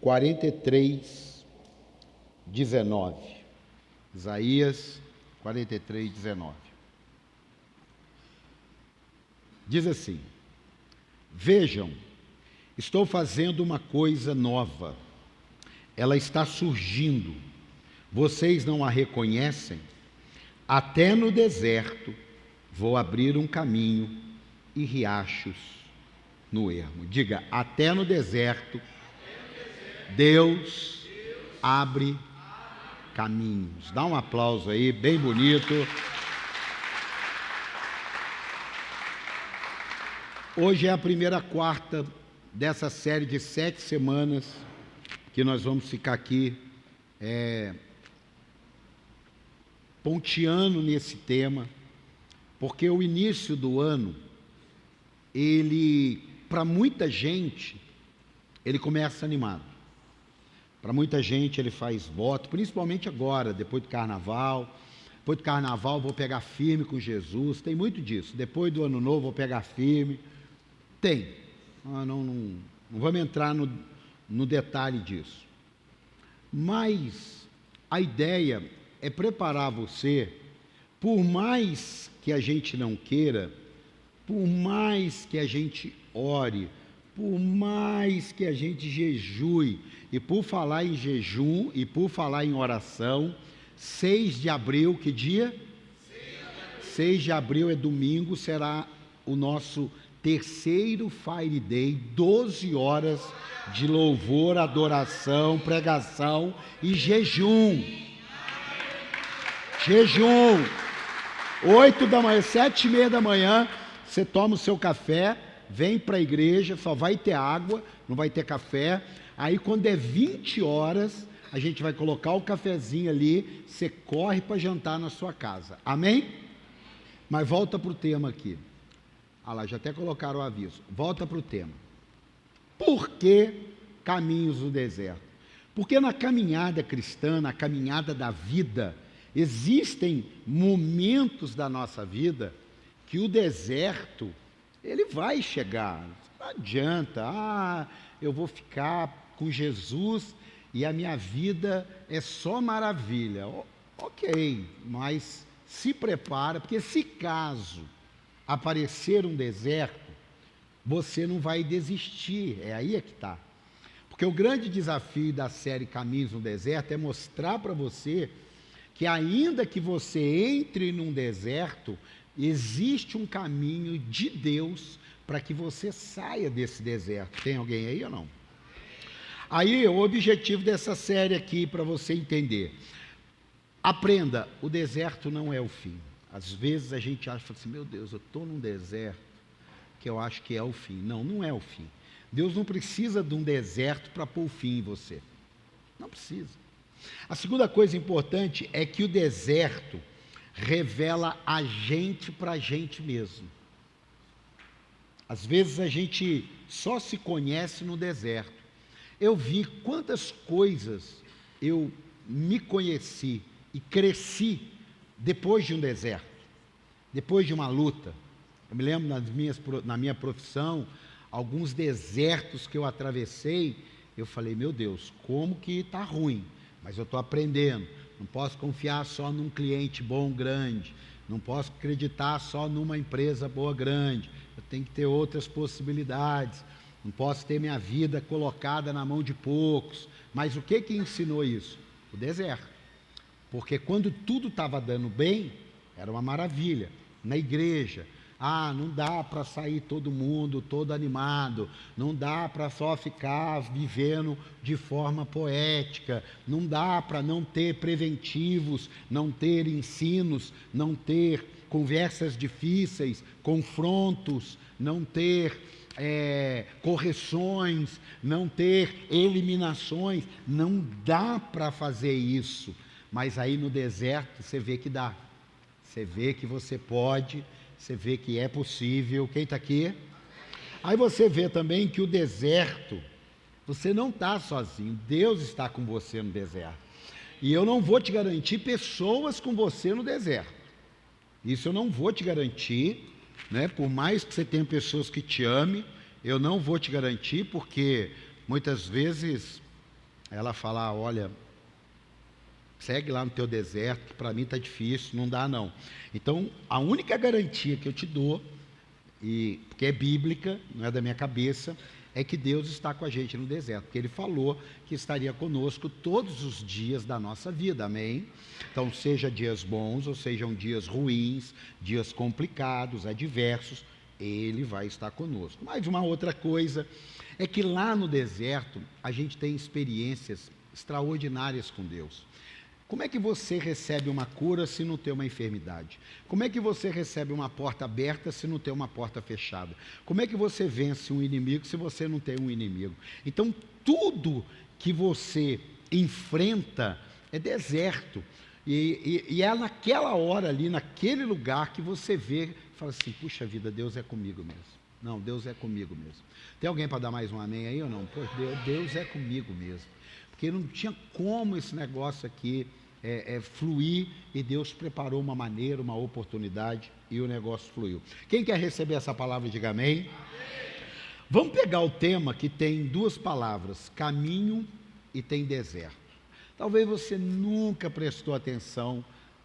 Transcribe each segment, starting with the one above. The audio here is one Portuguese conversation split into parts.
43, 19. Isaías 43, 19. Diz assim: vejam, estou fazendo uma coisa nova, ela está surgindo, vocês não a reconhecem? Até no deserto vou abrir um caminho e riachos no ermo. Diga, até no deserto, Deus abre caminhos. Dá um aplauso aí, bem bonito. Hoje é a primeira quarta dessa série de 7 semanas que nós vamos ficar aqui ponteando nesse tema, porque o início do ano, para muita gente, ele começa animado. Para muita gente ele faz voto, principalmente agora, depois do carnaval. Depois do carnaval vou pegar firme com Jesus, tem muito disso. Depois do ano novo vou pegar firme. Tem. Não vamos entrar no detalhe disso. Mas a ideia é preparar você, por mais que a gente não queira, por mais que a gente ore, por mais que a gente jejue, e por falar em jejum e por falar em oração, 6 de abril, que dia? 6 de abril é domingo, será o nosso terceiro Fire Day, 12 horas de louvor, adoração, pregação e jejum. Jejum. 8 da manhã, 7:30 da manhã, você toma o seu café, vem para a igreja, só vai ter água, não vai ter café. Aí quando é 20 horas, a gente vai colocar o cafezinho ali, você corre para jantar na sua casa. Amém? Mas volta para o tema aqui. Ah lá, já até colocaram o aviso. Volta para o tema. Por que caminhos do deserto? Porque na caminhada cristã, na caminhada da vida, existem momentos da nossa vida que o deserto, ele vai chegar. Não adianta, eu vou ficar com Jesus e a minha vida é só maravilha. Ok, mas se prepara, porque se caso aparecer um deserto, você não vai desistir, é aí que está. Porque o grande desafio da série Caminhos no Deserto é mostrar para você que ainda que você entre num deserto, existe um caminho de Deus para que você saia desse deserto. Tem alguém aí ou não? Aí o objetivo dessa série aqui, para você entender, aprenda, o deserto não é o fim. Às vezes a gente acha assim, meu Deus, eu estou num deserto que eu acho que é o fim. Não, não é o fim. Deus não precisa de um deserto para pôr fim em você. Não precisa. A segunda coisa importante é que o deserto revela a gente para a gente mesmo. Às vezes a gente só se conhece no deserto. Eu vi quantas coisas eu me conheci e cresci depois de um deserto, depois de uma luta. Eu me lembro na minha profissão, alguns desertos que eu atravessei, eu falei, meu Deus, como que está ruim, mas eu estou aprendendo. Não posso confiar só num cliente bom, grande, não posso acreditar só numa empresa boa, grande, eu tenho que ter outras possibilidades, não posso ter minha vida colocada na mão de poucos. Mas o que ensinou isso? O deserto. Porque quando tudo estava dando bem, era uma maravilha. Na igreja, não dá para sair todo mundo, todo animado, não dá para só ficar vivendo de forma poética, não dá para não ter preventivos, não ter ensinos, não ter conversas difíceis, confrontos, não ter correções, não ter eliminações. Não dá para fazer isso. Mas aí no deserto você vê que dá. Você vê que você pode, você vê que é possível. Quem está aqui? Aí você vê também que o deserto, você não está sozinho, Deus está com você no deserto. E eu não vou te garantir pessoas com você no deserto. Isso eu não vou te garantir, né? Por mais que você tenha pessoas que te amem, eu não vou te garantir, porque muitas vezes Aí ela fala, olha, segue lá no teu deserto, que para mim está difícil, não dá não. Então, a única garantia que eu te dou, e porque é bíblica, não é da minha cabeça, é que Deus está com a gente no deserto, porque Ele falou que estaria conosco todos os dias da nossa vida, amém? Então, seja dias bons ou sejam dias ruins, dias complicados, adversos, Ele vai estar conosco. Mas uma outra coisa é que lá no deserto a gente tem experiências extraordinárias com Deus. Como é que você recebe uma cura se não tem uma enfermidade? Como é que você recebe uma porta aberta se não tem uma porta fechada? Como é que você vence um inimigo se você não tem um inimigo? Então, tudo que você enfrenta é deserto. E é naquela hora ali, naquele lugar que você vê, fala assim, puxa vida, Deus é comigo mesmo. Não, Deus é comigo mesmo. Tem alguém para dar mais um amém aí ou não? Pô, Deus é comigo mesmo. Porque não tinha como esse negócio aqui fluir, e Deus preparou uma maneira, uma oportunidade, e o negócio fluiu. Quem quer receber essa palavra, diga amém. Vamos pegar o tema que tem duas palavras, caminho e tem deserto. Talvez você nunca prestou atenção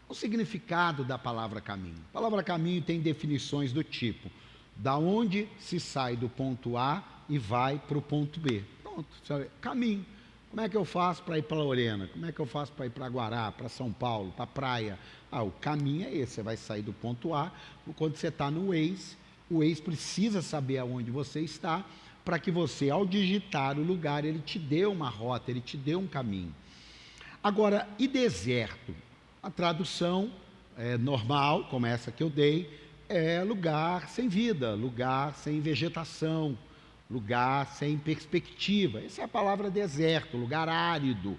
no significado da palavra caminho. A palavra caminho tem definições do tipo, da onde se sai do ponto A e vai para o ponto B. Pronto, caminho. Como é que eu faço para ir para Lorena? Como é que eu faço para ir para Guará, para São Paulo, para a praia? O caminho é esse, você vai sair do ponto A, quando você está no Waze, o Waze precisa saber aonde você está, para que você, ao digitar o lugar, ele te dê uma rota, ele te dê um caminho. Agora, e deserto? A tradução normal, como essa que eu dei, é lugar sem vida, lugar sem vegetação, lugar sem perspectiva. Essa é a palavra deserto, lugar árido.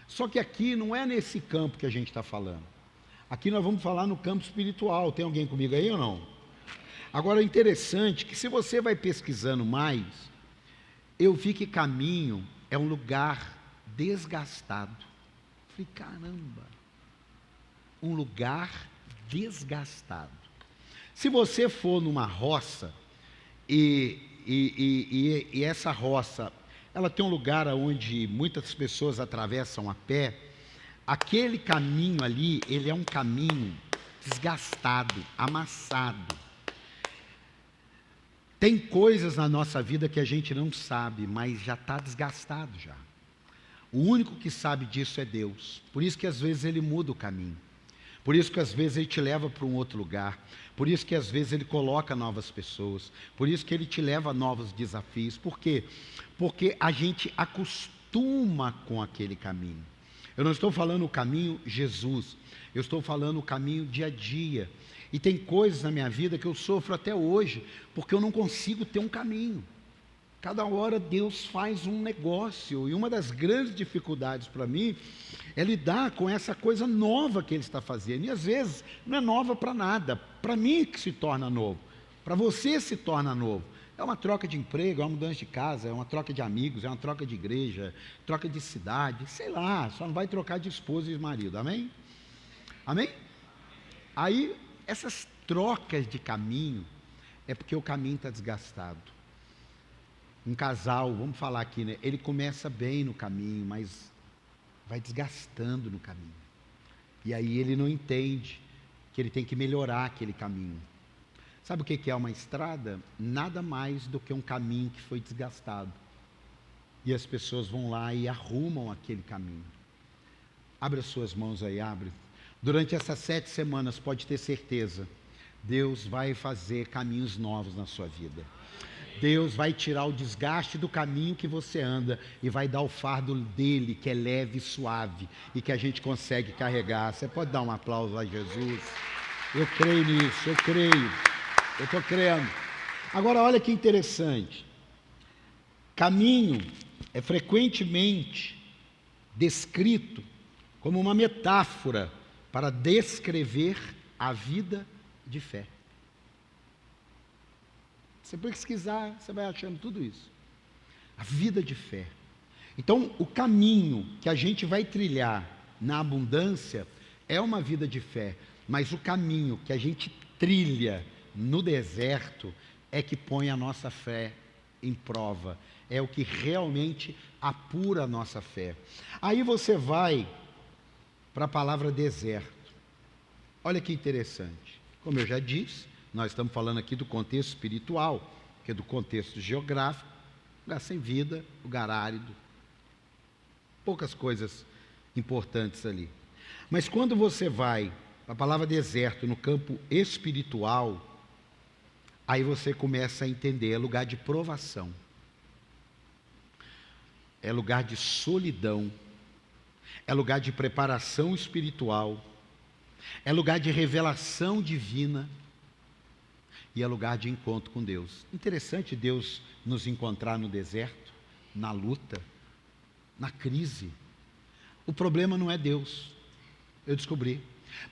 Só que aqui não é nesse campo que a gente está falando. Aqui nós vamos falar no campo espiritual. Tem alguém comigo aí ou não? Agora, é interessante que se você vai pesquisando mais, eu vi que caminho é um lugar desgastado. Falei, caramba, um lugar desgastado. Se você for numa roça e essa roça, ela tem um lugar onde muitas pessoas atravessam a pé, aquele caminho ali, ele é um caminho desgastado, amassado. Tem coisas na nossa vida que a gente não sabe, mas já está desgastado já. O único que sabe disso é Deus. Por isso que às vezes Ele muda o caminho. Por isso que às vezes Ele te leva para um outro lugar. Por isso que às vezes Ele coloca novas pessoas. Por isso que Ele te leva a novos desafios. Por quê? Porque a gente acostuma com aquele caminho. Eu não estou falando o caminho Jesus. Eu estou falando o caminho dia a dia. E tem coisas na minha vida que eu sofro até hoje, porque eu não consigo ter um caminho. Cada hora Deus faz um negócio, e uma das grandes dificuldades para mim é lidar com essa coisa nova que Ele está fazendo. E às vezes não é nova para nada, para mim que se torna novo, para você se torna novo. É uma troca de emprego, é uma mudança de casa, é uma troca de amigos, é uma troca de igreja, troca de cidade, sei lá, só não vai trocar de esposa e marido, amém? Amém? Aí, essas trocas de caminho, é porque o caminho está desgastado. Um casal, vamos falar aqui, né? Ele começa bem no caminho, mas vai desgastando no caminho. E aí ele não entende que ele tem que melhorar aquele caminho. Sabe o que é uma estrada? Nada mais do que um caminho que foi desgastado. E as pessoas vão lá e arrumam aquele caminho. Abre as suas mãos aí, abre. Durante essas 7 semanas, pode ter certeza, Deus vai fazer caminhos novos na sua vida. Deus vai tirar o desgaste do caminho que você anda e vai dar o fardo dele, que é leve e suave e que a gente consegue carregar. Você pode dar um aplauso a Jesus? Eu creio nisso, eu creio. Eu estou crendo. Agora, olha que interessante. Caminho é frequentemente descrito como uma metáfora para descrever a vida de fé. Você pesquisar, você vai achando tudo isso. A vida de fé. Então, o caminho que a gente vai trilhar na abundância é uma vida de fé, mas o caminho que a gente trilha no deserto é que põe a nossa fé em prova, É o que realmente apura a nossa fé. Aí você vai para a palavra deserto. Olha que interessante. Como eu já disse, nós estamos falando aqui do contexto espiritual, que é do contexto geográfico, lugar sem vida, lugar árido. Poucas coisas importantes ali. Mas quando você vai para a palavra deserto no campo espiritual, aí você começa a entender, é lugar de provação. É lugar de solidão. É lugar de preparação espiritual. É lugar de revelação divina. E é lugar de encontro com Deus. Interessante Deus nos encontrar no deserto, na luta, na crise. O problema não é Deus. Eu descobri.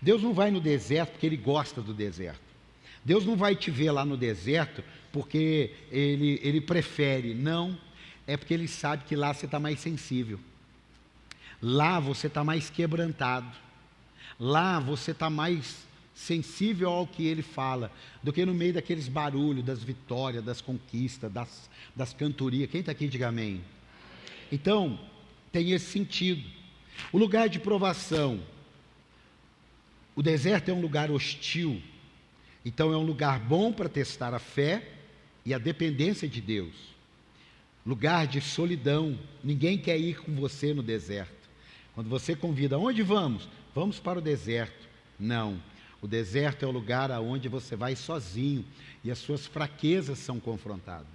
Deus não vai no deserto porque Ele gosta do deserto. Deus não vai te ver lá no deserto porque Ele prefere. Não, é porque Ele sabe que lá você está mais sensível. Lá você está mais quebrantado. Lá você está mais sensível ao que Ele fala, do que no meio daqueles barulhos, das vitórias, das conquistas, das cantorias. Quem está aqui, diga amém. Então, tem esse sentido. O lugar de provação. O deserto é um lugar hostil. Então é um lugar bom para testar a fé e a dependência de Deus. Lugar de solidão. Ninguém quer ir com você no deserto. Quando você convida, onde vamos? Vamos para o deserto. Não. O deserto é o lugar aonde você vai sozinho e as suas fraquezas são confrontadas.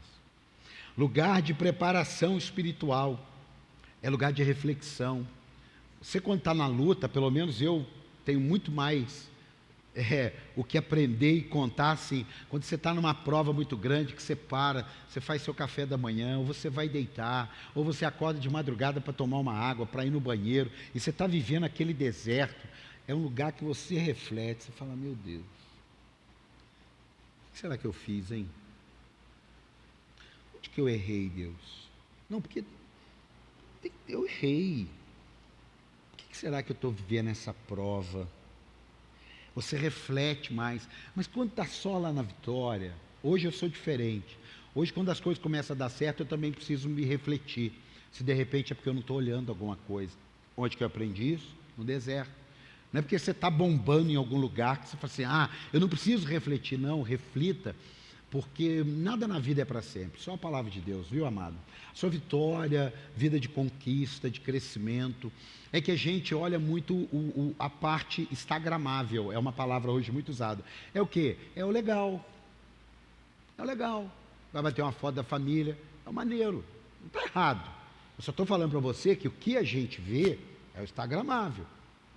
Lugar de preparação espiritual. É lugar de reflexão. Você quando está na luta, pelo menos eu tenho muito mais o que aprender e contar assim, quando você está numa prova muito grande, que você para, você faz seu café da manhã, ou você vai deitar, ou você acorda de madrugada para tomar uma água, para ir no banheiro, e você está vivendo aquele deserto, é um lugar que você reflete, você fala, meu Deus, o que será que eu fiz, hein? Onde que eu errei, Deus? Não, porque eu errei. Por que será que eu estou vivendo essa prova? Você reflete mais. Mas quando está só lá na vitória, hoje eu sou diferente. Hoje, quando as coisas começam a dar certo, eu também preciso me refletir. Se de repente é porque eu não estou olhando alguma coisa. Onde que eu aprendi isso? No deserto. Não é porque você está bombando em algum lugar que você fala assim, eu não preciso refletir. Não, reflita. Porque nada na vida é para sempre, só a palavra de Deus, viu, amado? Sua vitória, vida de conquista, de crescimento, é que a gente olha muito a parte instagramável, é uma palavra hoje muito usada. É o quê? É o legal. É o legal. Vai bater uma foto da família, é o maneiro, não está errado. Eu só estou falando para você que o que a gente vê é o instagramável,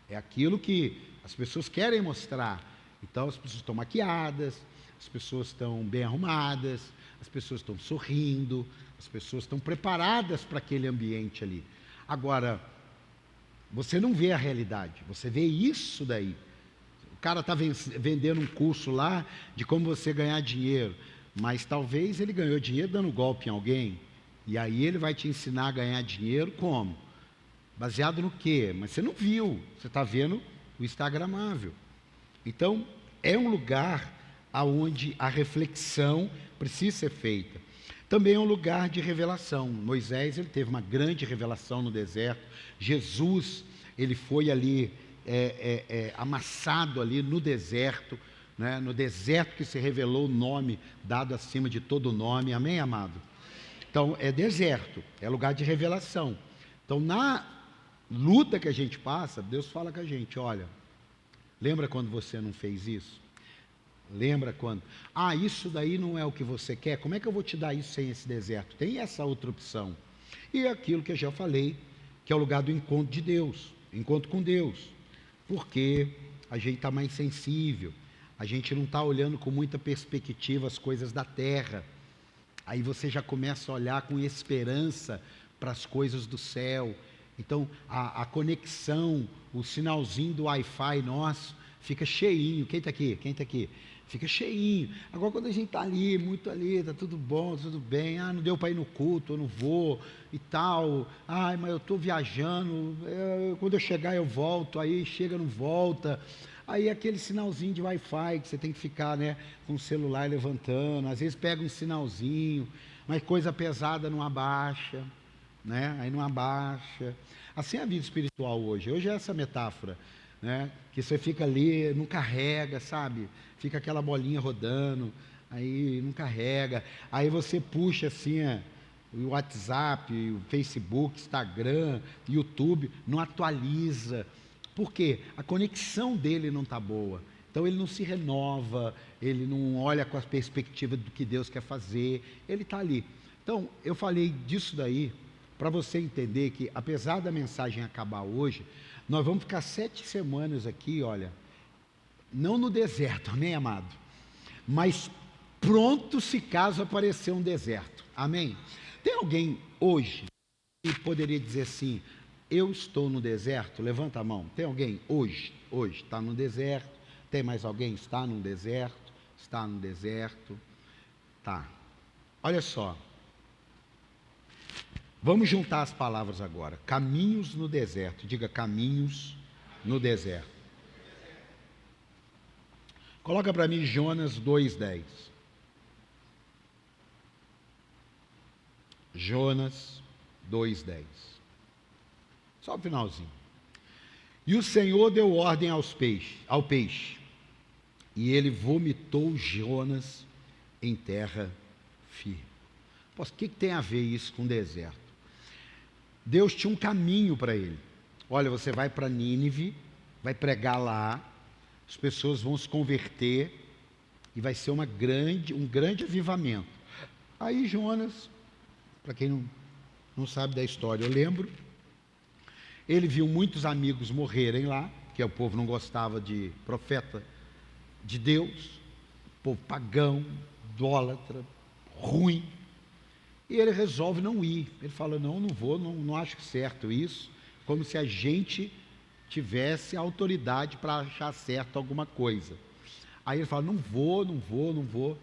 é aquilo que as pessoas querem mostrar. Então as pessoas estão maquiadas, as pessoas estão bem arrumadas, as pessoas estão sorrindo, as pessoas estão preparadas para aquele ambiente ali. Agora, você não vê a realidade, você vê isso daí. O cara está vendendo um curso lá de como você ganhar dinheiro, mas talvez ele ganhou dinheiro dando golpe em alguém, e aí ele vai te ensinar a ganhar dinheiro como? Baseado no quê? Mas você não viu, você está vendo o instagramável. Então, é um lugar aonde a reflexão precisa ser feita. Também é um lugar de revelação. Moisés, ele teve uma grande revelação no deserto. Jesus, ele foi ali amassado ali no deserto, né? No deserto que se revelou o nome dado acima de todo nome. Amém, amado? Então, é deserto, é lugar de revelação. Então, na luta que a gente passa, Deus fala com a gente, olha, lembra quando você não fez isso? Lembra quando? Isso daí não é o que você quer? Como é que eu vou te dar isso sem esse deserto? Tem essa outra opção. E é aquilo que eu já falei, que é o lugar do encontro de Deus, encontro com Deus. Porque a gente está mais sensível, a gente não está olhando com muita perspectiva as coisas da terra. Aí você já começa a olhar com esperança para as coisas do céu. Então, a conexão, o sinalzinho do Wi-Fi nosso, fica cheinho. Quem está aqui? Quem está aqui? Fica cheinho. Agora, quando a gente está ali, muito ali, está tudo bom, tudo bem, não deu para ir no culto, eu não vou e tal, mas eu estou viajando, quando eu chegar eu volto, aí chega, não volta. Aí aquele sinalzinho de Wi-Fi que você tem que ficar, né, com o celular levantando, às vezes pega um sinalzinho, mas coisa pesada não abaixa, né? Aí não abaixa. Assim é a vida espiritual hoje. Hoje é essa metáfora, né? Que você fica ali, não carrega, sabe? Fica aquela bolinha rodando, aí não carrega. Aí você puxa assim, o WhatsApp, o Facebook, Instagram, YouTube, não atualiza. Por quê? A conexão dele não está boa. Então ele não se renova, ele não olha com a perspectiva do que Deus quer fazer, ele está ali. Então, eu falei disso daí para você entender que, apesar da mensagem acabar hoje, nós vamos ficar 7 semanas aqui, olha, não no deserto, amém, amado? Mas pronto se caso aparecer um deserto, amém? Tem alguém hoje que poderia dizer assim, eu estou no deserto? Levanta a mão. Tem alguém hoje está no deserto? Tem mais alguém? Está no deserto? Está no deserto? Tá. Olha só. Vamos juntar as palavras agora. Caminhos no deserto. Diga caminhos no deserto. Coloca para mim Jonas 2:10. Jonas 2:10. Só o finalzinho. E o Senhor deu ordem ao peixe, e ele vomitou Jonas em terra firme. O que tem a ver isso com o deserto? Deus tinha um caminho para ele. Olha, você vai para Nínive, vai pregar lá, as pessoas vão se converter, e vai ser um grande avivamento. Aí Jonas, para quem não sabe da história, eu lembro, ele viu muitos amigos morrerem lá, que o povo não gostava de profeta de Deus, povo pagão, idólatra, ruim, e ele resolve não ir. Ele fala, não vou, não acho certo isso, como se a gente tivesse autoridade para achar certo alguma coisa. Aí ele fala, não vou.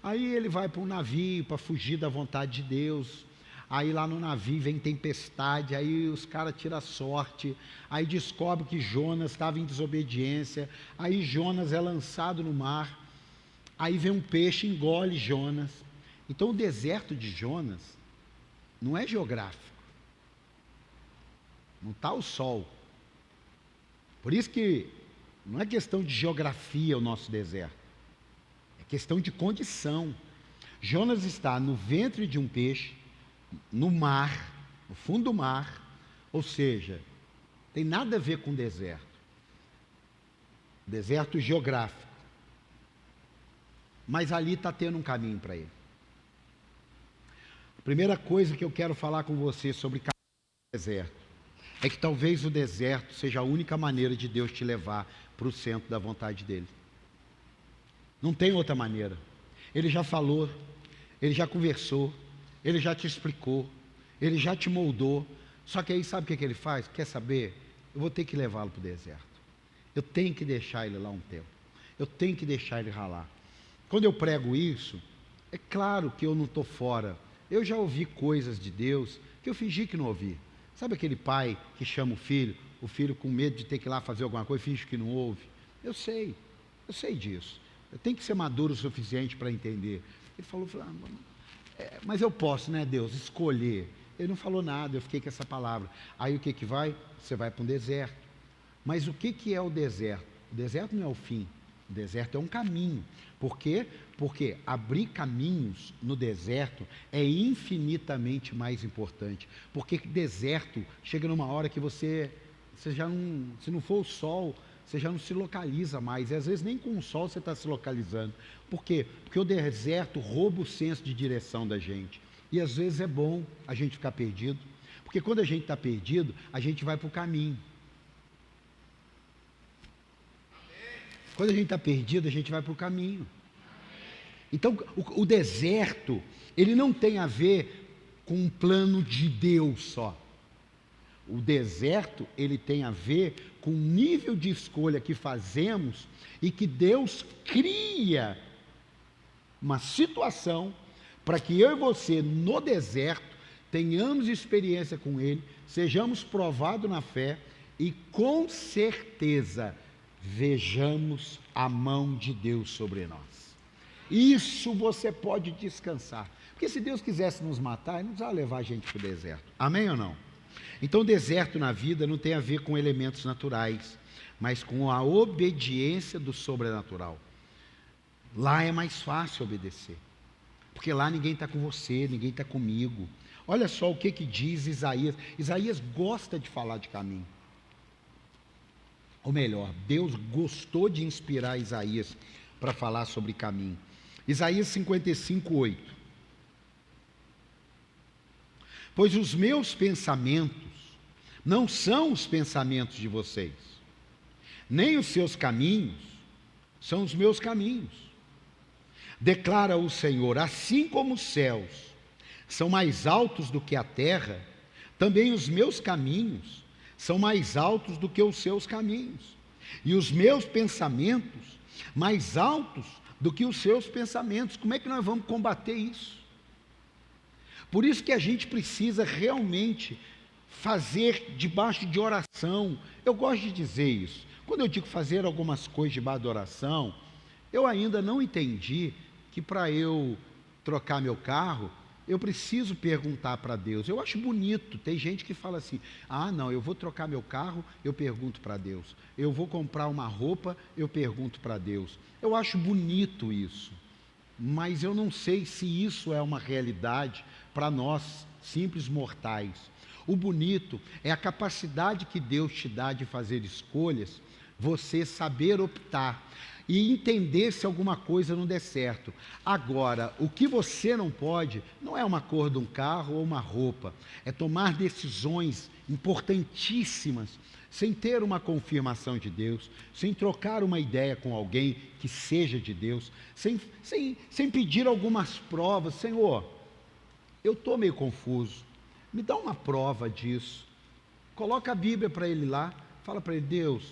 Aí ele vai para um navio para fugir da vontade de Deus. Aí lá no navio vem tempestade, aí os caras tiram sorte, aí descobre que Jonas estava em desobediência, aí Jonas é lançado no mar, aí vem um peixe, engole Jonas. Então o deserto de Jonas não é geográfico, não está o sol. Por isso que não é questão de geografia o nosso deserto, é questão de condição. Jonas está no ventre de um peixe, no mar, no fundo do mar, ou seja, tem nada a ver com deserto geográfico, mas ali está tendo um caminho para ele. A primeira coisa que eu quero falar com você sobre deserto é que talvez o deserto seja a única maneira de Deus te levar para o centro da vontade dele. Não tem outra maneira. Ele já falou, ele já conversou, ele já te explicou, ele já te moldou. Só que aí sabe o que ele faz? Quer saber? Eu vou ter que levá-lo para o deserto. Eu tenho que deixar ele lá um tempo. Eu tenho que deixar ele ralar. Quando eu prego isso, é claro que eu não estou fora. Eu já ouvi coisas de Deus que eu fingi que não ouvi. Sabe aquele pai que chama o filho com medo de ter que ir lá fazer alguma coisa, finge que não ouve? Eu sei disso. Eu tenho que ser maduro o suficiente para entender. Ele falou, mas eu posso, né, Deus, escolher. Ele não falou nada, eu fiquei com essa palavra. Aí o que vai? Você vai para um deserto. Mas o que é o deserto? O deserto não é o fim. O deserto é um caminho. Por quê? Porque abrir caminhos no deserto é infinitamente mais importante. Porque deserto chega numa hora que você já não, se não for o sol, você já não se localiza mais. E às vezes nem com o sol você está se localizando. Por quê? Porque o deserto rouba o senso de direção da gente. E às vezes é bom a gente ficar perdido. Porque quando a gente está perdido, a gente vai para o caminho. Quando a gente está perdido, a gente vai para o caminho. Então, o deserto, ele não tem a ver com um plano de Deus só. O deserto, ele tem a ver com o nível de escolha que fazemos e que Deus cria uma situação para que eu e você, no deserto, tenhamos experiência com Ele, sejamos provados na fé e, com certeza, vejamos a mão de Deus sobre nós. Isso você pode descansar, Porque se Deus quisesse nos matar, Ele não precisava levar a gente para o deserto. Amém ou não? Então, o deserto na vida não tem a ver com elementos naturais, mas com a obediência do sobrenatural. Lá é mais fácil obedecer, porque lá ninguém está com você, ninguém está comigo. Olha só o que diz Isaías. Isaías gosta de falar de caminho. Ou melhor, Deus gostou de inspirar Isaías para falar sobre caminho. Isaías 55:8. Pois os meus pensamentos não são os pensamentos de vocês, nem os seus caminhos são os meus caminhos. Declara o Senhor: assim como os céus são mais altos do que a terra, também os meus caminhos são mais altos do que os seus caminhos, e os meus pensamentos mais altos do que os seus pensamentos. Como é que nós vamos combater isso? Por isso que a gente precisa realmente fazer debaixo de oração. Eu gosto de dizer isso. Quando eu digo fazer algumas coisas debaixo de oração, eu ainda não entendi que para eu trocar meu carro, eu preciso perguntar para Deus. Eu acho bonito, tem gente que fala assim: ah não, eu vou trocar meu carro, eu pergunto para Deus. Eu vou comprar uma roupa, eu pergunto para Deus. Eu acho bonito isso, mas eu não sei se isso é uma realidade para nós, simples mortais. O bonito é a capacidade que Deus te dá de fazer escolhas, você saber optar e entender se alguma coisa não der certo. Agora, o que você não pode, não é uma cor de um carro ou uma roupa, é tomar decisões importantíssimas, sem ter uma confirmação de Deus, sem trocar uma ideia com alguém que seja de Deus, sem pedir algumas provas. Senhor, eu estou meio confuso, me dá uma prova disso. Coloca a Bíblia para ele lá, fala para ele: Deus,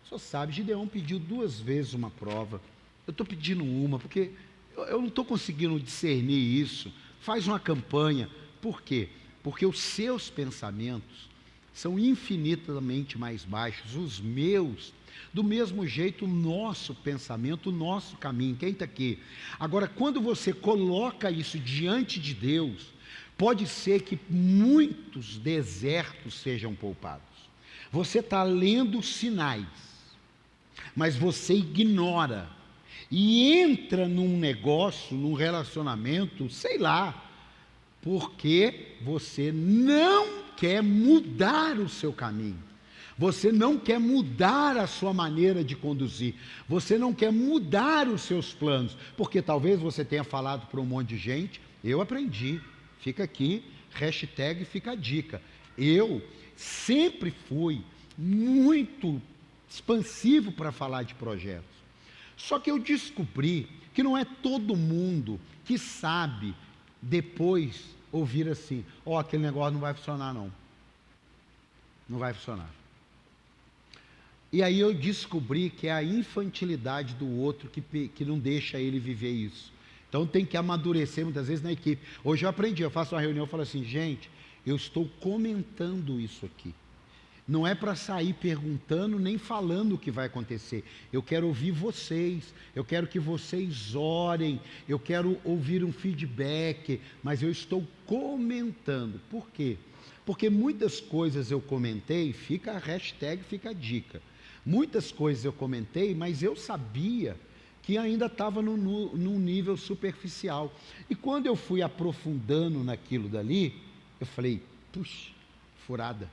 o senhor sabe, Gideão pediu 2 vezes uma prova, eu estou pedindo uma, porque eu não estou conseguindo discernir isso. Faz uma campanha. Por quê? Porque os seus pensamentos são infinitamente mais baixos, os meus, do mesmo jeito o nosso pensamento, o nosso caminho. Quem está aqui? Agora, quando você coloca isso diante de Deus, pode ser que muitos desertos sejam poupados. Você está lendo sinais, mas você ignora e entra num negócio, num relacionamento, sei lá, porque você não quer mudar o seu caminho, você não quer mudar a sua maneira de conduzir, você não quer mudar os seus planos, porque talvez você tenha falado para um monte de gente. Eu aprendi, fica aqui, hashtag fica a dica, eu sempre fui muito expansivo para falar de projetos, só que eu descobri que não é todo mundo que sabe depois ouvir assim: ó, aquele negócio não vai funcionar não, não vai funcionar. E aí eu descobri que é a infantilidade do outro que não deixa ele viver isso. Então tem que amadurecer muitas vezes na equipe. Hoje eu aprendi, eu faço uma reunião e falo assim: gente, eu estou comentando isso aqui. Não é para sair perguntando nem falando o que vai acontecer. Eu quero ouvir vocês, eu quero que vocês orem, eu quero ouvir um feedback, mas eu estou comentando. Por quê? Porque muitas coisas eu comentei, fica a hashtag, fica a dica. Muitas coisas eu comentei, mas eu sabia que ainda estava num nível superficial. E quando eu fui aprofundando naquilo dali, eu falei: puxa, furada.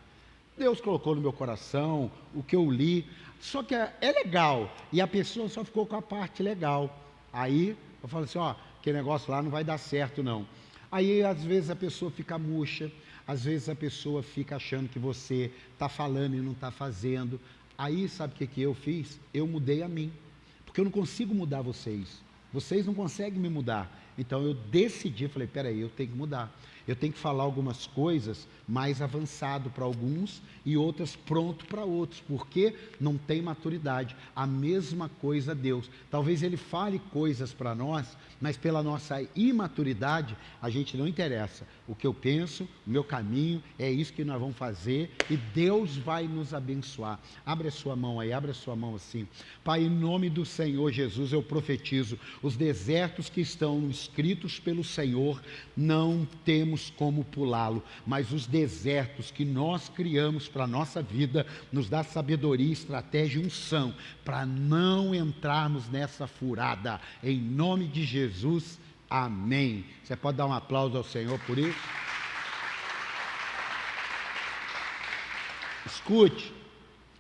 Deus colocou no meu coração o que eu li, só que é legal, e a pessoa só ficou com a parte legal. Aí eu falo assim: ó, aquele negócio lá não vai dar certo não. Aí às vezes a pessoa fica murcha, às vezes a pessoa fica achando que você está falando e não está fazendo. Aí sabe o que eu fiz? Eu mudei a mim, porque eu não consigo mudar vocês não conseguem me mudar. Então eu decidi, falei: peraí, eu tenho que mudar. Eu tenho que falar algumas coisas mais avançado para alguns e outras pronto para outros, porque não tem maturidade. A mesma coisa Deus. Talvez Ele fale coisas para nós, mas pela nossa imaturidade, a gente não interessa. O que eu penso, o meu caminho, é isso que nós vamos fazer e Deus vai nos abençoar. Abre a sua mão aí, abre a sua mão assim. Pai, em nome do Senhor Jesus, eu profetizo, os desertos que estão escritos pelo Senhor, não temos como pulá-lo, mas os desertos que nós criamos para a nossa vida, nos dá sabedoria, estratégia e unção, para não entrarmos nessa furada, em nome de Jesus, amém. Você pode dar um aplauso ao Senhor por isso? Escute,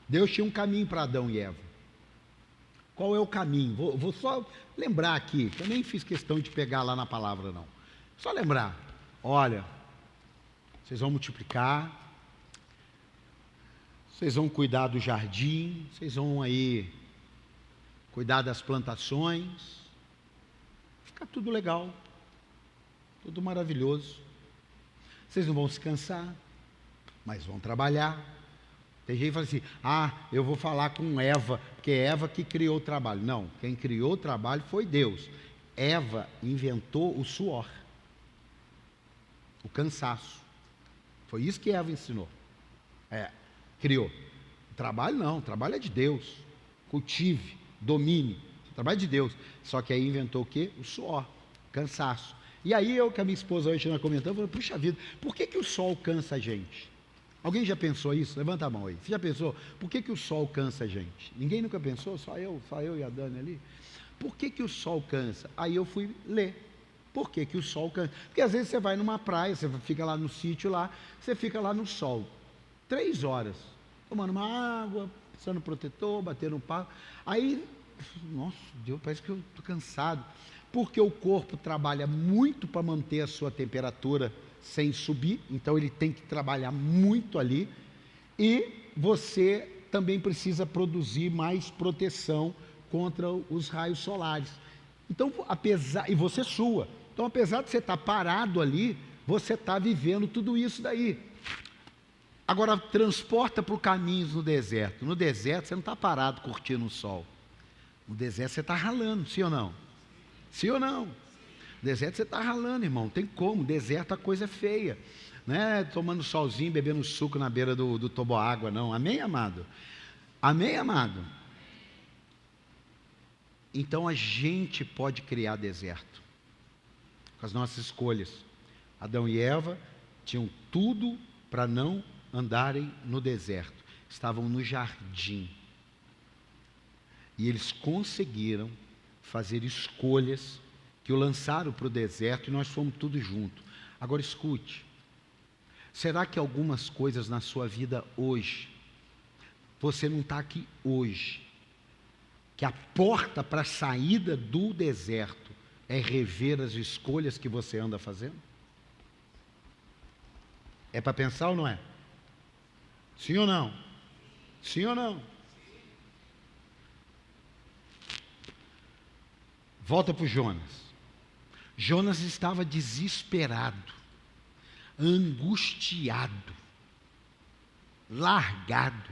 Deus tinha um caminho para Adão e Eva. Qual é o caminho? Vou só lembrar aqui, que eu nem fiz questão de pegar lá na palavra não. Só lembrar, olha, vocês vão multiplicar, vocês vão cuidar do jardim, vocês vão aí cuidar das plantações, fica tudo legal, tudo maravilhoso. Vocês não vão se cansar, mas vão trabalhar. Tem gente que fala assim, eu vou falar com Eva, porque é Eva que criou o trabalho. Não, quem criou o trabalho foi Deus. Eva inventou o suor, o cansaço. Foi isso que Eva ensinou. Criou. O trabalho não, o trabalho é de Deus. Cultive, domine, o trabalho é de Deus. Só que aí inventou o quê? O suor, o cansaço. E aí eu, que a minha esposa hoje nós comentamos, falei, puxa vida, por que o sol cansa a gente? Alguém já pensou isso? Levanta a mão aí. Você já pensou? Por que o sol cansa a gente? Ninguém nunca pensou? Só eu e a Dani ali. Por que o sol cansa? Aí eu fui ler. Por que o sol cansa? Porque às vezes você vai numa praia, você fica lá no sítio lá, você fica lá no sol, 3 horas, tomando uma água, passando protetor, batendo um papo. Aí, nossa, Deus, parece que eu estou cansado. Porque o corpo trabalha muito para manter a sua temperatura sem subir, então ele tem que trabalhar muito ali, e você também precisa produzir mais proteção contra os raios solares. Então, e você sua, então apesar de você estar parado ali, você está vivendo tudo isso daí. Agora, transporta para o caminho no deserto. No deserto você não está parado curtindo o sol, no deserto você está ralando, sim ou não? Sim ou não? Deserto você está ralando, irmão, não tem como. Deserto a coisa é feia, né? Tomando solzinho, bebendo suco na beira do toboágua, não. Amém, amado? Amém, amado? Então a gente pode criar deserto com as nossas escolhas. Adão e Eva tinham tudo para não andarem no deserto, estavam no jardim, e eles conseguiram fazer escolhas que o lançaram para o deserto, e nós fomos tudo junto. Agora escute, será que algumas coisas na sua vida hoje, você não está aqui hoje, que a porta para a saída do deserto é rever as escolhas que você anda fazendo? É para pensar ou não é? Sim ou não? Sim ou não? Volta para o Jonas. Jonas estava desesperado, angustiado, largado.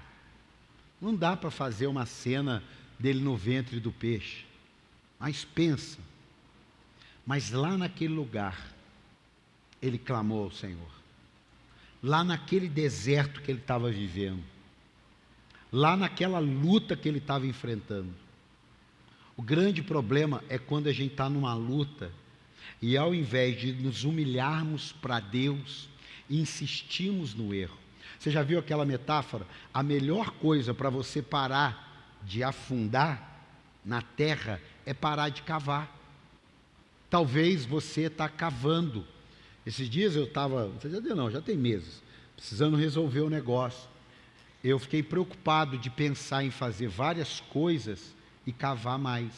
Não dá para fazer uma cena dele no ventre do peixe, mas pensa. Mas lá naquele lugar, ele clamou ao Senhor. Lá naquele deserto que ele estava vivendo, lá naquela luta que ele estava enfrentando. O grande problema é quando a gente está numa luta, e ao invés de nos humilharmos para Deus, insistimos no erro. Você já viu aquela metáfora? A melhor coisa para você parar de afundar na terra é parar de cavar. Talvez você está cavando. Esses dias eu estava, já tem meses, precisando resolver o negócio. Eu fiquei preocupado de pensar em fazer várias coisas e cavar mais.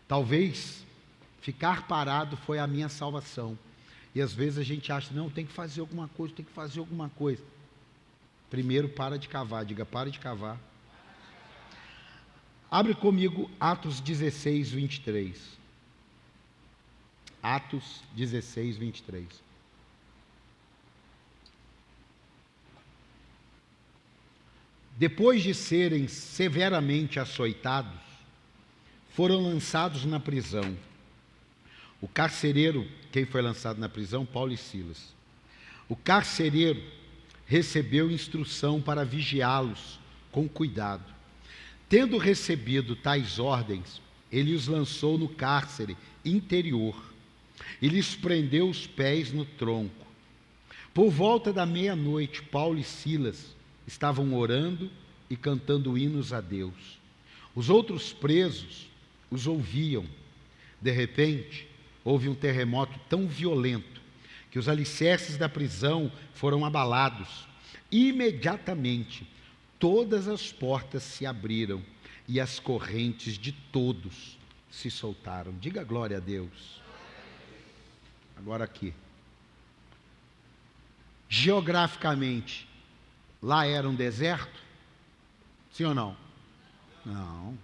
Talvez ficar parado foi a minha salvação. E às vezes a gente acha, não, tem que fazer alguma coisa, tem que fazer alguma coisa. Primeiro, para de cavar, diga, para de cavar. Abre comigo Atos 16, 23. Atos 16, 23. Depois de serem severamente açoitados, foram lançados na prisão. O carcereiro, quem foi lançado na prisão? Paulo e Silas. O carcereiro recebeu instrução para vigiá-los com cuidado. Tendo recebido tais ordens, ele os lançou no cárcere interior e lhes prendeu os pés no tronco. Por volta da meia-noite, Paulo e Silas estavam orando e cantando hinos a Deus. Os outros presos os ouviam. De repente, houve um terremoto tão violento que os alicerces da prisão foram abalados. Imediatamente, todas as portas se abriram e as correntes de todos se soltaram. Diga glória a Deus. Agora aqui. Geograficamente, lá era um deserto? Sim ou não? Não.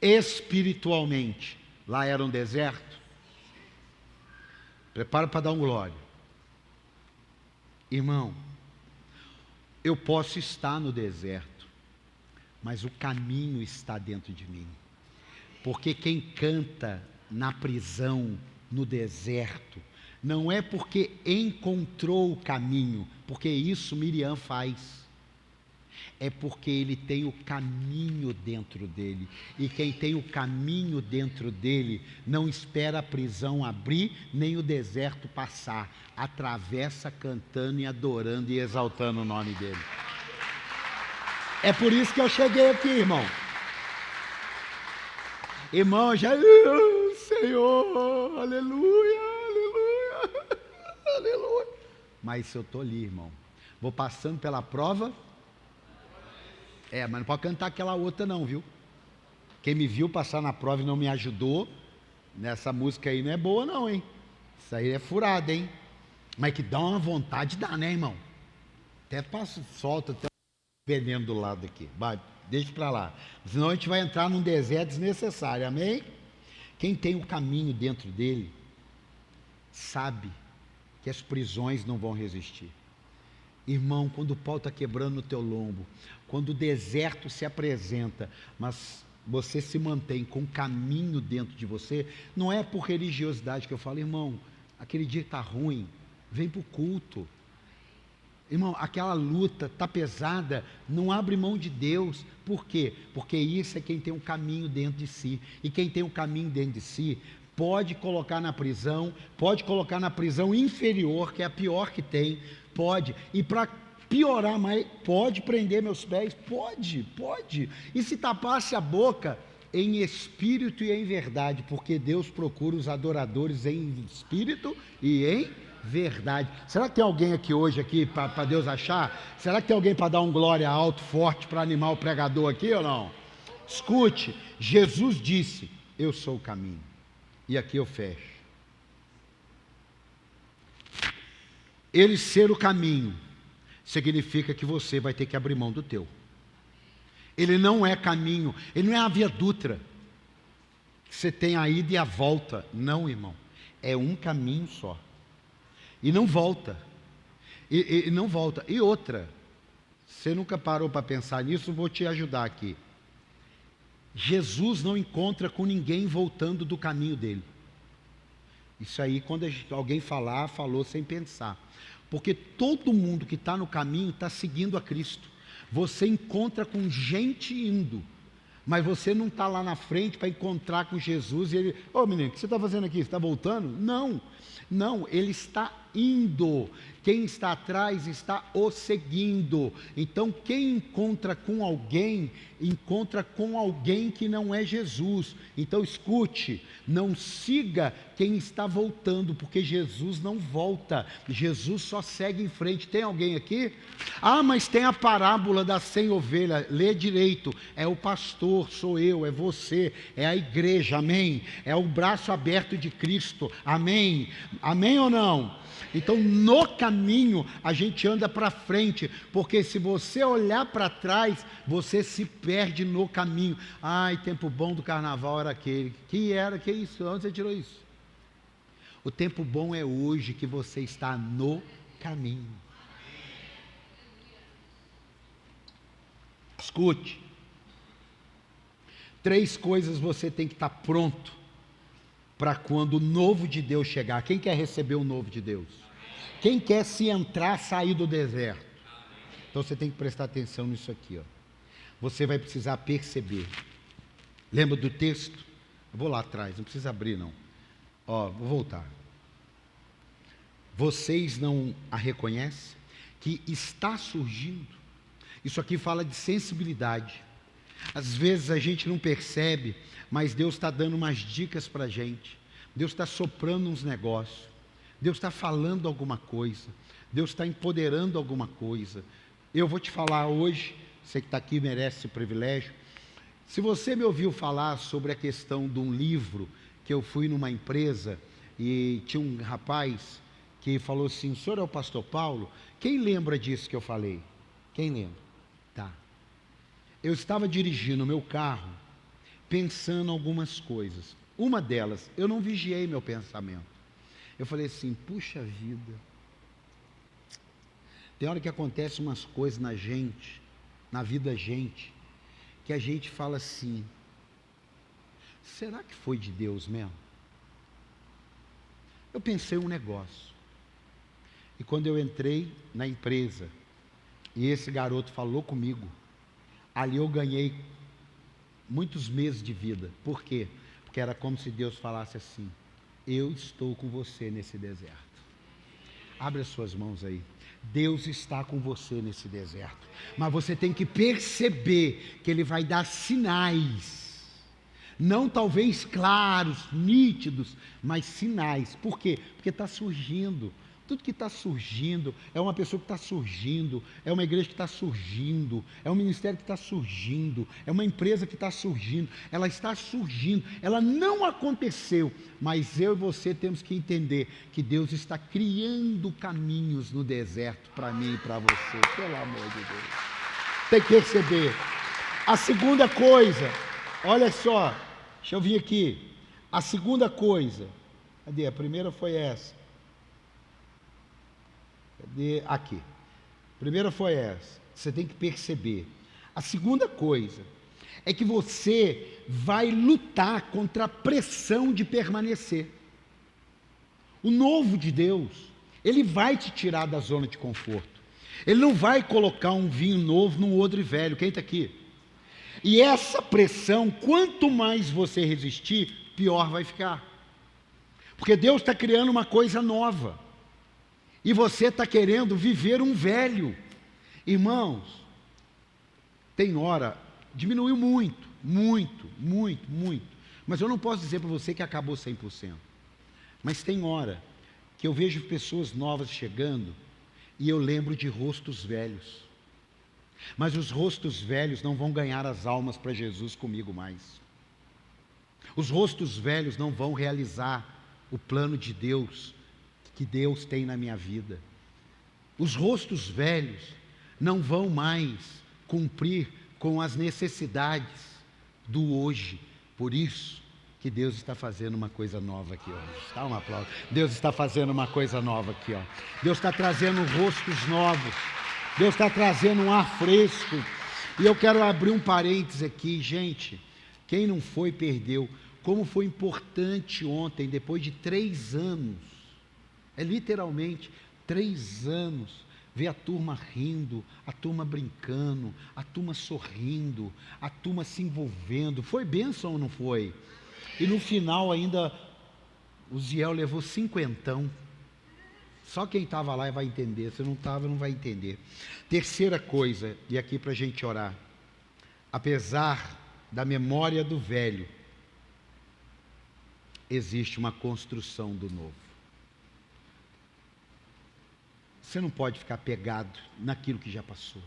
Espiritualmente, lá era um deserto? Prepara para dar um glória. Irmão, eu posso estar no deserto, mas o caminho está dentro de mim. Porque quem canta na prisão, no deserto, não é porque encontrou o caminho, porque isso Miriam faz. É porque ele tem o caminho dentro dele. E quem tem o caminho dentro dele, não espera a prisão abrir, nem o deserto passar. Atravessa cantando e adorando e exaltando o nome dele. É por isso que eu cheguei aqui, irmão. Irmão, já... Senhor, aleluia, aleluia, aleluia. Mas eu estou ali, irmão. Vou passando pela prova... mas não pode cantar aquela outra não, viu? Quem me viu passar na prova e não me ajudou, nessa música aí não é boa não, hein? Isso aí é furada, hein? Mas que dá uma vontade, dá, né, irmão? Até passa, solta até veneno do lado aqui. Vai, deixa pra lá. Senão a gente vai entrar num deserto desnecessário, amém? Quem tem o caminho dentro dele, sabe que as prisões não vão resistir. Irmão, quando o pau está quebrando no teu lombo, quando o deserto se apresenta, mas você se mantém com caminho dentro de você, não é por religiosidade que eu falo, irmão, aquele dia está ruim, vem para o culto. Irmão, aquela luta está pesada, não abre mão de Deus. Por quê? Porque isso é quem tem um caminho dentro de si. E quem tem um caminho dentro de si, pode colocar na prisão inferior, que é a pior que tem, pode. E para piorar mais, pode prender meus pés? Pode. E se tapasse a boca, em espírito e em verdade, porque Deus procura os adoradores em espírito e em verdade. Será que tem alguém aqui hoje para Deus achar? Será que tem alguém para dar um glória alto, forte, para animar o pregador aqui ou não? Escute, Jesus disse, eu sou o caminho. E aqui eu fecho. Ele ser o caminho significa que você vai ter que abrir mão do teu. Ele não é caminho, ele não é a via dutra. Você tem a ida e a volta. Não, irmão. É um caminho só. E não volta. E não volta. E outra, você nunca parou para pensar nisso, vou te ajudar aqui. Jesus não encontra com ninguém voltando do caminho dele. Isso aí, quando alguém falar, falou sem pensar. Porque todo mundo que está no caminho está seguindo a Cristo. Você encontra com gente indo, mas você não está lá na frente para encontrar com Jesus e ele, menino, o que você está fazendo aqui? Você está voltando? Não, ele está indo. Quem está atrás está o seguindo. Então quem encontra com alguém que não é Jesus. Então escute, não siga quem está voltando, porque Jesus não volta, Jesus só segue em frente. Tem alguém aqui? Mas tem a parábola das 100 ovelhas, lê direito, é o pastor, sou eu, é você, é a igreja, amém? É o braço aberto de Cristo, amém? Amém ou não? Então no caminho a gente anda para frente, porque se você olhar para trás, você se perde no caminho. Tempo bom do carnaval era aquele. Que isso? Onde você tirou isso? O tempo bom é hoje, que você está no caminho. Escute. 3 coisas você tem que estar pronto para quando o novo de Deus chegar. Quem quer receber o novo de Deus? Quem quer se entrar, sair do deserto? Então você tem que prestar atenção nisso aqui, ó. Você vai precisar perceber. Lembra do texto? Eu vou lá atrás, não precisa abrir não. Ó, vou voltar. Vocês não a reconhecem? Que está surgindo. Isso aqui fala de sensibilidade. Às vezes a gente não percebe, mas Deus está dando umas dicas para a gente. Deus está soprando uns negócios. Deus está falando alguma coisa. Deus está empoderando alguma coisa. Eu vou te falar hoje, você que está aqui merece esse privilégio. Se você me ouviu falar sobre a questão de um livro, que eu fui numa empresa e tinha um rapaz que falou assim: o senhor é o pastor Paulo? Quem lembra disso que eu falei? Quem lembra? Tá. Eu estava dirigindo o meu carro, pensando algumas coisas. Uma delas, eu não vigiei meu pensamento. Eu falei assim: puxa vida, tem hora que acontece umas coisas na gente, na vida da gente, que a gente fala assim: será que foi de Deus mesmo? Eu pensei um negócio. E quando eu entrei na empresa, e esse garoto falou comigo, ali eu ganhei muitos meses de vida. Por quê? Porque era como se Deus falasse assim: eu estou com você nesse deserto. Abre as suas mãos aí. Deus está com você nesse deserto. Mas você tem que perceber que Ele vai dar sinais. Não talvez claros, nítidos, mas sinais. Por quê? Porque está surgindo. Tudo que está surgindo é uma pessoa que está surgindo, é uma igreja que está surgindo, é um ministério que está surgindo, é uma empresa que está surgindo, ela está surgindo, ela não aconteceu, mas eu e você temos que entender que Deus está criando caminhos no deserto para mim e para você, pelo amor de Deus. Tem que perceber. A segunda coisa, olha só, deixa eu vir aqui, a segunda coisa, cadê? A primeira foi essa. Aqui. A primeira foi essa. Você tem que perceber. A segunda coisa é que você vai lutar contra a pressão de permanecer. O novo de Deus, Ele vai te tirar da zona de conforto. Ele não vai colocar um vinho novo num odre velho. Quem está aqui? E essa pressão, quanto mais você resistir, pior vai ficar. Porque Deus está criando uma coisa nova. E você está querendo viver um velho. Irmãos, tem hora, diminuiu muito, mas eu não posso dizer para você que acabou 100%. Mas tem hora que eu vejo pessoas novas chegando e eu lembro de rostos velhos. Mas os rostos velhos não vão ganhar as almas para Jesus comigo mais. Os rostos velhos não vão realizar o plano de Deus que Deus tem na minha vida. Os rostos velhos não vão mais cumprir com as necessidades do hoje. Por isso que Deus está fazendo uma coisa nova aqui hoje. Dá um aplauso. Deus está fazendo uma coisa nova aqui, ó. Deus está trazendo rostos novos. Deus está trazendo um ar fresco. E eu quero abrir um parênteses aqui, gente. Quem não foi, perdeu. Como foi importante ontem, depois de 3 anos, é literalmente 3 anos, ver a turma rindo, a turma brincando, a turma sorrindo, a turma se envolvendo. Foi bênção ou não foi? E no final ainda, o Ziel levou 50. Só quem estava lá vai entender, se não estava não vai entender. Terceira coisa, e aqui para a gente orar. Apesar da memória do velho, existe uma construção do novo. Você não pode ficar pegado naquilo que já passou.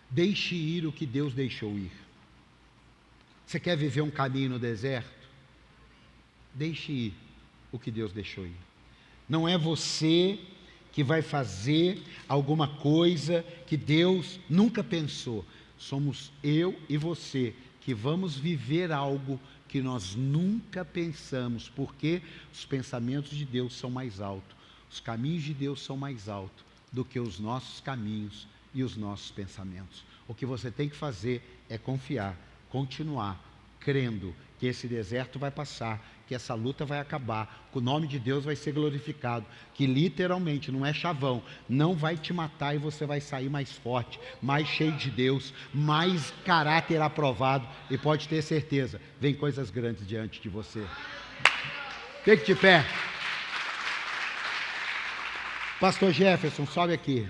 Deixe ir o que Deus deixou ir. Você quer viver um caminho no deserto? Deixe ir o que Deus deixou ir. Não é você que vai fazer alguma coisa que Deus nunca pensou. Somos eu e você que vamos viver algo que nós nunca pensamos, porque os pensamentos de Deus são mais altos. Os caminhos de Deus são mais altos do que os nossos caminhos e os nossos pensamentos. O que você tem que fazer é confiar, continuar crendo que esse deserto vai passar, que essa luta vai acabar, que o nome de Deus vai ser glorificado, que literalmente, não é chavão, não vai te matar e você vai sair mais forte, mais cheio de Deus, mais caráter aprovado, e pode ter certeza, vem coisas grandes diante de você. Fique de pé. Pastor Jefferson, sobe aqui.